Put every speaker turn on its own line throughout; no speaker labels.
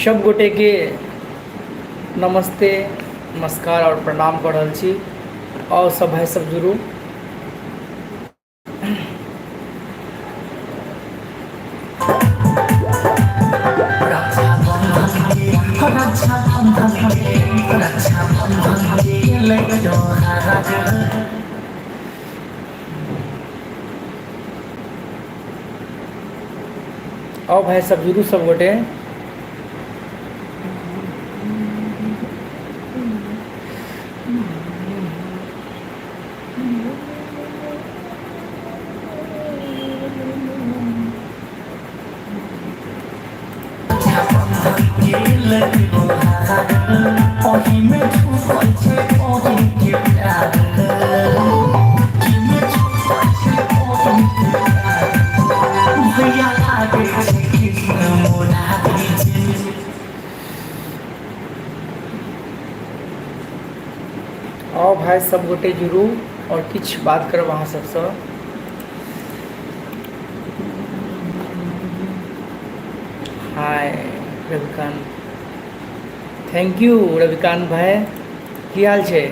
सब गोटे के नमस्ते, नमस्कार और प्रणाम कर रहल छी। और सब भाई सब जुड़ू। और भाई सब जुड़ू सब गोटे। और भाई सब गोटे जुड़ू और किछ बात करब अहाँ सबसँ। हाय रविकांत, थैंक यू रविकांत भाई, की हाल छै?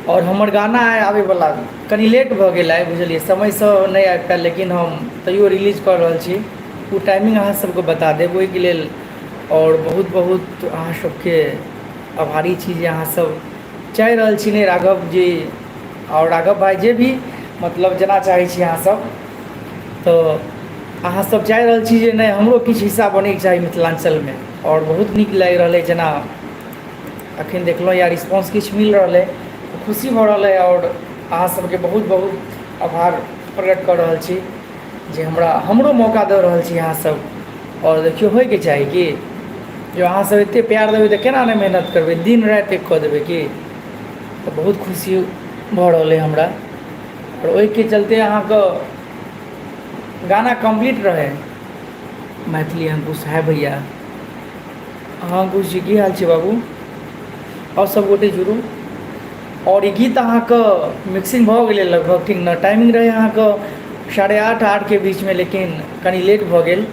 और हमर गाना आवे वाला कनी लेट भऽ गेल है, बुझलिए, समय से नहीं आबि पायल, लेकिन हम तैयो रिलीज कर रहल छी। वो टाइमिंग अहाँ सबके बता देब ओहिके लेल। और बहुत बहुत अहाँ सबके आभारी छी जे अहाँ सब चाहि रहल छी ने राघव जी और राघव भाई जे भी मतलब जेना चाहै छी अहाँ सब, तो अहाँ सब चाहि रहल छी जे नहीं हमरो किछु हिस्सा बनैके चाही मिथिलांचल में। और बहुत नीक लागि रहल है, जेना अखन देखलहुँ या रिस्पॉन्स किछु मिल रहल है, खुशी भऽ रहल है। और अहाँ सबके बहुत बहुत आभार प्रकट कर रहल छी जे हमरो मौका दऽ रहल छी अहाँ सब। और देखियो होइके चाही कि जो अहाँ सब एते प्यार देबै तऽ केना नहि मेहनत करबै, दिन राति एक कऽ देबै कि। तऽ बहुत खुशी भऽ रहल है हमरा। और ओहिके चलते अहाँके गाना कंप्लीट रहे मैथिली अंकुश है भैया। हाँ अंकुश जी, की हाल छै बाबू? और सब गोटे जुड़ू। और ई गीत अहाँके मिक्सिंग भऽ गेलै लगभग, ठीक न? टाइमिंग रहे अहाँके 8:30 के बीच में, लेकिन कनी लेट भऽ गेल,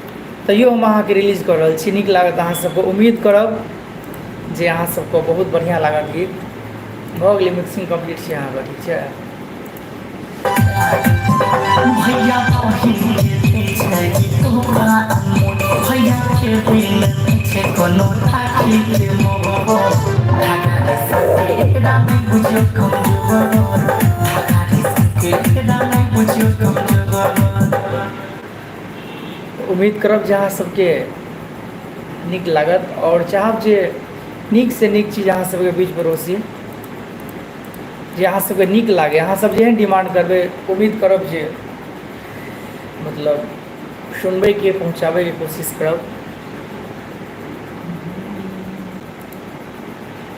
तैयो हम अहाँके रिलीज कर रहल छी। नीक लागत अहाँ सबके, उम्मीद करब जे अहाँ सबके बहुत बढ़िया लागत गीत। भऽ गेलै मिक्सिंग कंप्लीट छै अहाँके, ठीक छै? उम्मीद करब जे अहाँ सबके नीक लागत। और चाहब जे नीक से नीक चीज अहाँ सबके बीच परोसी, जे अहाँ सबके नीक लागे। अहाँ सब जेहन डिमांड करबै, उम्मीद करब जे मतलब सुनबै के, पहुँचाबै के कोशिश करब।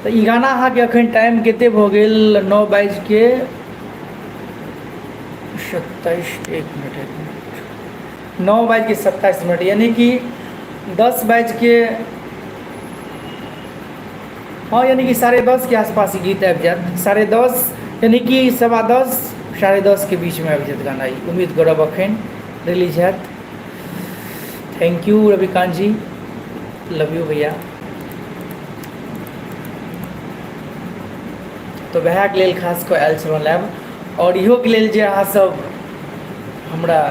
तऽ ई गाना अहाँके एखन टाइम कते भऽ गेल? 9:27 9:27, यानी कि 10:00 हाँ, यानी कि 10:30 के आसपास गीत आबि जाएत। 10:30 यानी कि 10:15 10:30 के बीच में आबि जाएत गाना। ई उम्मीद करब अखन रिलीज हैत। थैंक यू रविकांत जी, लव यू भैया। तो वएह के लेल खास कऽ आयल छलहुँ लाइव। और इहो के लेल जे अहाँ सब हमरा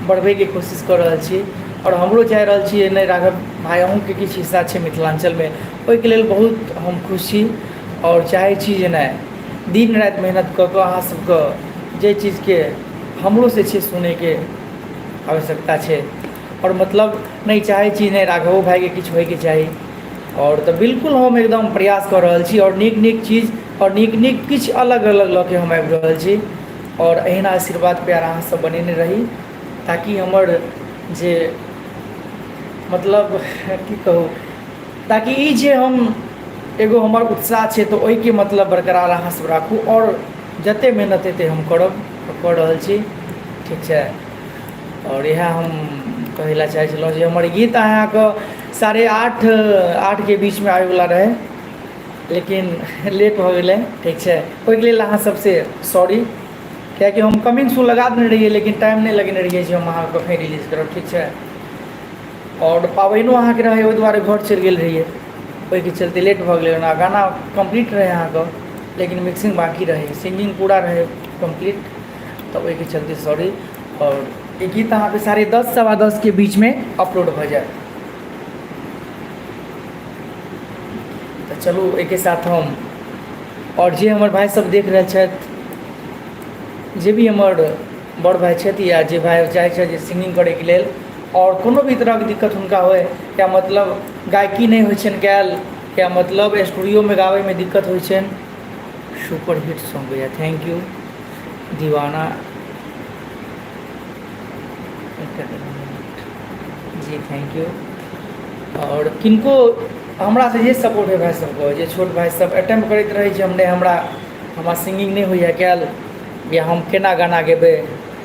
बढ़बैके कोशिश कर रहल छी। और हमरो चाहि रहल छी नहि राघव भाई अहूँके किछु हिस्सा छै मिथिलांचल में, ओहिके लेल बहुत हम खुश छी। और चाहै छी जे नहि दिन राति मेहनत कऽ कऽ अहाँ सबके जे चीजके हमरो से छै सुनैके आवश्यकता छै। और मतलब नहीं चाहै छी नहि राघवो भाईके किछु होइके चाही। और तो बिल्कुल हम एकदम प्रयास कर रहल छी, और नीक नीक चीज और नीक नीक किछु अलग अलग लऽ के हम आबि रहल छी। और एहन आशीर्वाद प्यार अहाँ सब बनेने रही, ताकि हमर जे मतलब की कहूँ, ताकि ई जे हम एगो हमर उत्साह छै तो ओहिके मतलब बरकरार अहाँ सब राखू। और जते मेहनत हेतै हम करब, कर रहल छी, ठीक छै? और इएह हम कहै लए चाहै छलहुँ जे हमर गीत अहाँके 8:30 के बीच में आबे वाला रहे, लेकिन लेट हो गए। ठीक है, ओहि के लेल अहाँ सबसे सॉरी, क्या कि हम कमिंग सून लगा देने रहिए, लेकिन टाइम नहीं लगने रहिए जे हम अहाँ कखन रिलीज करब। ठीक है, और पाबनिओ अहाँ के रहे, ओहि दुआरे घर चलि गेल रहिए, ओहि के चलते लेट भऽ गेलै। ओना गाना कंप्लीट रहे अहाँके, लेकिन मिक्सिंग बाकी रहे, सिंगिंग पूरा रहे कंप्लीट, तो ओहि के चलते सॉरी। और ये गीत अहाँ पे 10:30 सवा 10 के बीच में अपलोड हो जाए। तो चलू एक साथ हम, और जे हमर भाई सब देख रहे छथि, जे भी हमर बड़ भाई छथि या जे भाई चाहे छथि सिंगिंग करे के लेल, और कोनो भी तरह के दिक्कत हुनका होए, या मतलब गायकी नहीं होइ छनि गायल, या मतलब स्टूडियो में गावे में दिक्कत होइ छनि, सुपर हिट सॉन्ग भैया, थैंक यू दीवाना जी, थैंक यू। और किनको हमरा से ये सपोर्ट है भाई सबको, जे छोट भाई सब अटेम्प्ट करैत रहे जे हमने हमरा सिंगिंग नहीं होइए कैल, या हम केना गाना गेबै,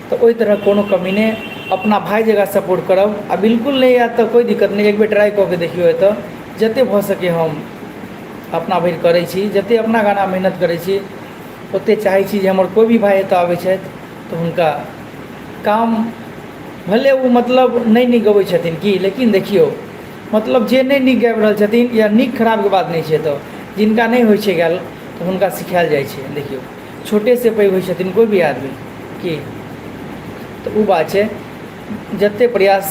तो ओहि तरह कोनो कमी नहीं, अपना भाई जगह सपोर्ट करब। आ बिल्कुल नहीं आयत तो कोई दिक्कत नहीं, एक बेर ट्राई कऽ के देखियो, तो जते भऽ सके हम अपना भरि करै छी, जते अपना गाना मेहनत करै छी, ओते चाहै छी जे हमर कोई भी भाई एतऽ आबै छथि तो हुनका काम भले वो मतलब नहीं नीक गबै छथिन कि, लेकिन देखियो मतलब जे नहीं नीक गाबि रहल छथिन, या नीक खराब के बात नहीं छै, तो जिनका नहीं होइ छै गायल तो हुनका सिखायल जाइ छै। देखियो छोटे से पैघ होइ छथिन कोई भी आदमी कि, तो वो बात है, जते प्रयास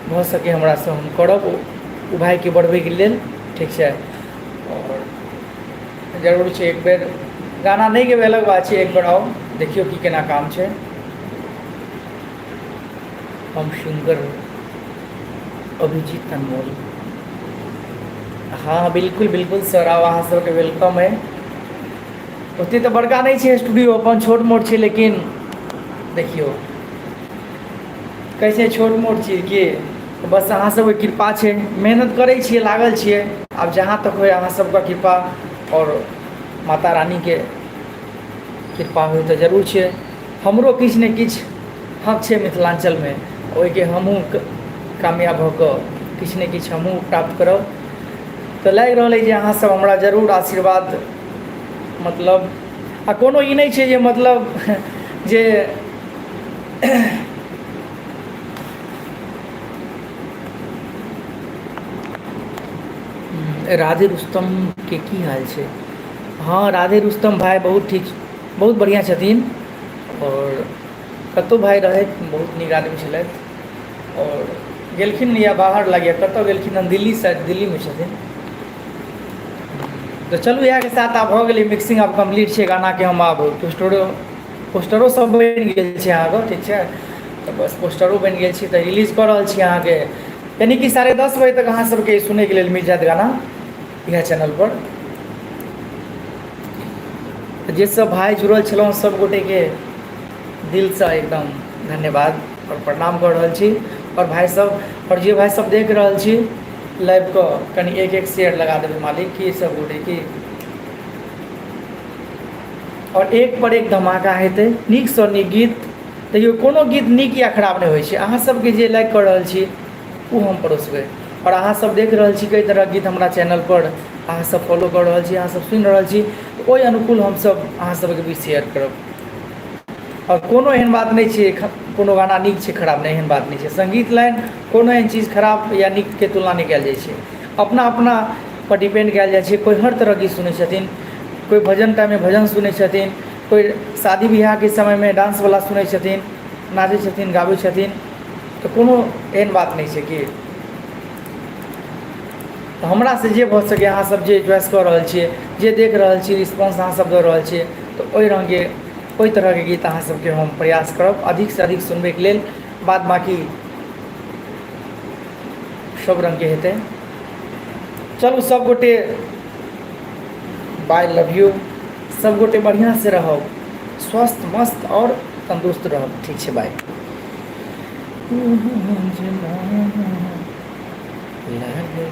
भऽ सके हमरा से हम करब ओ भाई के बढ़बै के लेल। ठीक है, और जरूर छै एक बेर गाना नहीं गेबै अलग बात है, एक बेर आओ देखियो कि केना काम छै। हम सिंगर अभिजीत अनमोल, हाँ बिल्कुल बिल्कुल सर, आब अहाँ सबके वेलकम है। ओते तो बड़का नहीं है स्टूडियो, अपन छोट मोट है, लेकिन देखियो कैसे छोट मोट चीज कि बस अहाँ सबके कृपा है, मेहनत करै छियै, लागल छियै। आब जहाँ तक होय अहाँ सबके कृपा और माता रानी के कृपा हो तो जरूर है। हमरो किछु ने किछु हक है मिथिलांचल में, ओहिके हमहूँ कामयाब भऽ कऽ किछु ने किछु हमहूँ प्राप्त करब। तो लागि रहल है जे अहाँ सब हमरा जरूर आशीर्वाद, मतलब आ कोनो ई नहीं छै जे मतलब जे राधे रुस्तम के की हाल छै? हाँ राधे रुस्तम भाई बहुत ठीक, बहुत बढ़िया छथिन, और कतौ भाई रहे बहुत नीक आदमी छलथि, और गेलखिन या बाहर लगे कतौ गेलखिन हन, दिल्ली शायद, दिल्ली में छथिन। तो चलू यहाँ के साथ आब भऽ गेलै मिक्सिंग, आब कम्प्लीट छै गाना के, हम आब पोस्टरो सब बनि गेल छै अहाँके। ठीक है, तो बस पोस्टरो बनि गेल छै, तो रिलीज कऽ रहल छी अहाँके, यानी कि 10:30 बजे तक अहाँ सबके सुनै के लेल मिल जायत गाना यह चैनल पर। जे सब भाई जुड़ल छलहुँ सब गोटे के दिल से एकदम धन्यवाद और प्रणाम कर रहल छी। और भाई सब, और जे भाई सब देख रहल छी लाइव को, कनी एक शेयर लगा देबै मालिक की सब गोटे की, और एक पर एक धमाका हेतै, नीक सँ नीक गीत। तैयो कोनो गीत नीक या खराब नहीं होइ छै, अहाँ सबके जे लाइक कर रहल छी वो हम परोसबै। और अहाँ सब देख रहल छी कई तरह गीत हमरा चैनल पर, अहाँ सब फॉलो कर रहल छी, अहाँ सब सुनि रहल छी, तो ओहि अनुकूल हम सब अहाँ सबके बीच शेयर करब। और कोनो एहन बात नहीं छै कोनो गाना नीक छै खराब नहीं, एहन बात नहीं छै। संगीत लाइन कोनो एहन चीज खराब या नीक के तुलना नहीं कयल जाइ छै, अपना अपना पर डिपेंड कयल जाइ छै। कोई हर तरह गीत सुनै छथिन, कोई भजन टाइम में भजन सुनै छथिन, कोई शादी ब्याह के समय में डांस वाला सुनै छथिन, नाचै छथिन, गाबै छथिन, तो कोनो एहन बात नहीं छै कि। तो हमरा से जे भऽ सके अहाँ सब जे चॉइस कऽ रहल छियै, जे देख रहल छी, रिस्पॉन्स अहाँ सब दऽ रहल छियै, तो ओहि रंगे ओहि तरह के गीत अहाँ सबके हम प्रयास करब अधिक से अधिक सुनबै के लेल। बाद बाकी सब रंग के हेतै। चलू सब गोटे बाय, लव यू, सब गोटे बढ़िया से रहब, स्वस्थ मस्त और तंदुरुस्त रहब। ठीक छै, बाय। लागे